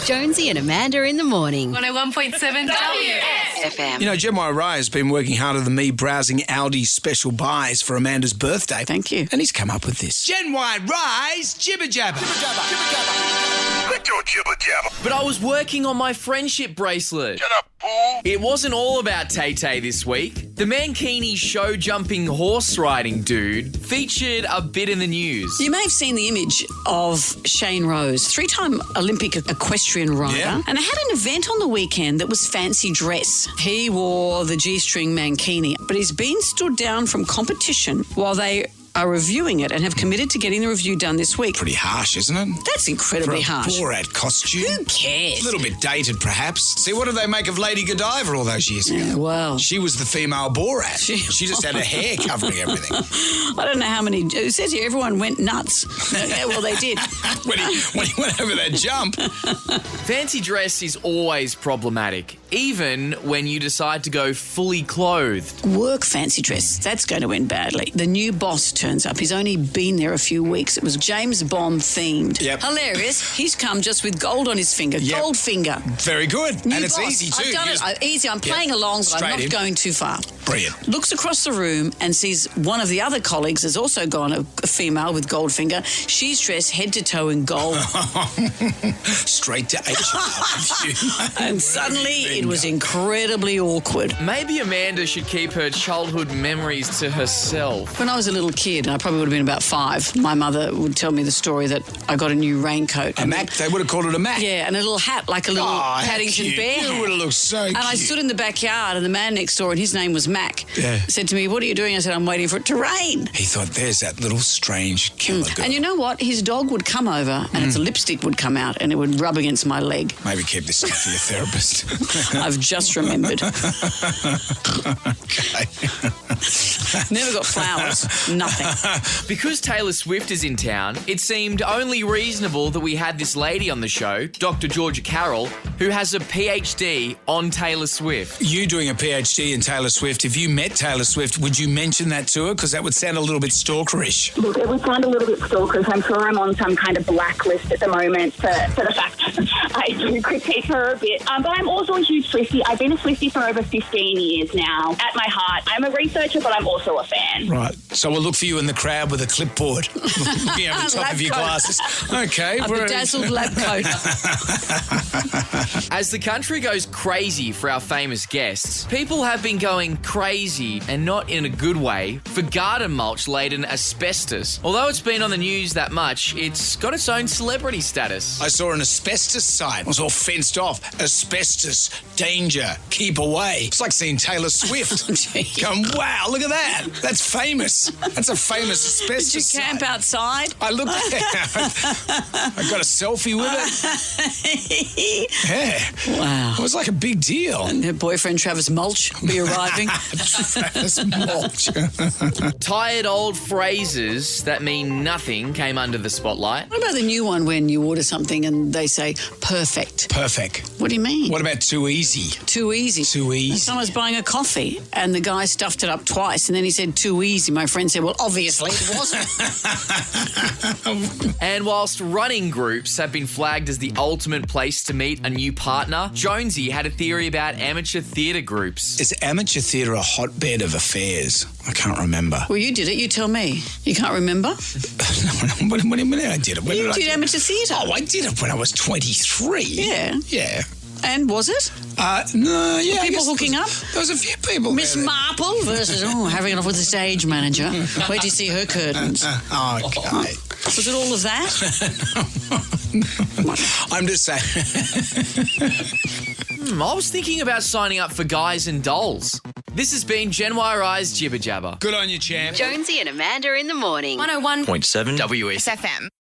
Jonesy and Amanda in the morning. 101.7 FM. You know, Jeremiah Rye has been working harder than me browsing Aldi's special buys for Amanda's birthday. Thank you. And he's come up with this. Gen Y Rye's Jibber Jabber. Quit your jibber jabber. But I was working on my friendship bracelet. Shut up, fool. It wasn't all about Tay-Tay this week. The Mankini show-jumping horse-riding dude featured a bit in the news. You may have seen the image of Shane Rose, three-time Olympic equestrian rider, Yeah. and had an event on the weekend that was fancy dress. He wore the G-string mankini, but he's been stood down from competition while they are reviewing it and have committed to getting the review done this week. Pretty harsh, isn't it? That's incredibly For a harsh. Borat costume. Who cares? A little bit dated, perhaps. See, what did they make of Lady Godiva all those years ago? Yeah, well. She was the female Borat. She- She just had her hair covering everything. I don't know how many. It says here everyone went nuts. Yeah, well, they did. when he went over that jump. Fancy dress is always problematic, even when you decide to go fully clothed. Work fancy dress, that's going to end badly. The new boss turns up. He's only been there a few weeks. It was James Bond themed. Yep. Hilarious. He's come just with gold on his finger. Yep. Gold finger. Very good. New and it's boss. easy too. I've done You it. just- Easy. I'm playing along, but I'm Straight not in. going too far. Brilliant. Looks across the room and sees one of the other colleagues has also gone, a female with gold finger. She's dressed head to toe in gold. Straight to HR. And suddenly it was incredibly awkward. Maybe Amanda should keep her childhood memories to herself. When I was a little kid, I probably would have been about 5, my mother would tell me the story that I got a new raincoat. A Mac? They would have called it a Mac. Yeah, and a little hat, like a little Oh, how Paddington cute. Bear It hat. would have looked so cute. And I stood in the backyard, and the man next door, and his name was Mac, Yeah. said to me, "What are you doing?" I said, "I'm waiting for it to rain." He thought, there's that little strange killer girl. And you know what? His dog would come over, and its lipstick would come out, and it would rub against my leg. Maybe keep this stuff for your therapist. I've just remembered. Okay. Never got flowers. Nothing. Because Taylor Swift is in town, it seemed only reasonable that we had this lady on the show, Dr. Georgia Carroll, who has a PhD on Taylor Swift. You doing a PhD in Taylor Swift, if you met Taylor Swift, would you mention that to her? Because that would sound a little bit stalkerish. Look, it would sound a little bit stalkerish. I'm sure I'm on some kind of blacklist at the moment for the fact that I do critique her a bit. But I'm also a huge Swiftie. I've been a Swiftie for over 15 years now. At my heart, I'm a researcher, but I'm also a fan. Right. So we'll look for you in the crowd with a clipboard looking over the top Lab of your coat. glasses. Okay. A we're- bedazzled lab coat. As the country goes crazy for our famous guests, people have been going crazy, and not in a good way, for garden mulch-laden asbestos. Although it's been on the news that much, it's got its own celebrity status. I saw an asbestos sign. It was all fenced off. Asbestos, danger, keep away. It's like seeing Taylor Swift. Gee. Going, wow, look at that. That's famous. That's a famous asbestos Did you camp sign. outside? I looked at it. I got a selfie with it. Yeah. Wow. It was like a big deal. Her boyfriend Travis Mulch will be arriving. Travis Mulch. Tired old phrases that mean nothing came under the spotlight. What about the new one when you order something and they say perfect? Perfect. What do you mean? What about too easy? Too easy. Too easy. Someone was buying a coffee and the guy stuffed it up twice and then he said too easy. My friend said, well, obviously it wasn't. And whilst running groups have been flagged as the ultimate place to meet a new partner, Jonesy had a theory about amateur theatre groups. Is amateur theatre a hotbed of affairs? I can't remember. Well, you did it. You tell me. You can't remember? When did I did it? When You did I did do it? amateur theatre. Oh, I did it when I was 23. Yeah. Yeah. And was it? No, yeah. I People guess hooking there up? was- There was a few people Miss there. Marple versus, having enough with the stage manager. Wait to see her curtains. Okay. Was it all of that? I'm just saying. I was thinking about signing up for Guys and Dolls. This has been Gen Y Rye's Jibber Jabber. Good on you, champ. Jonesy and Amanda in the morning. 101.7 WS. FM.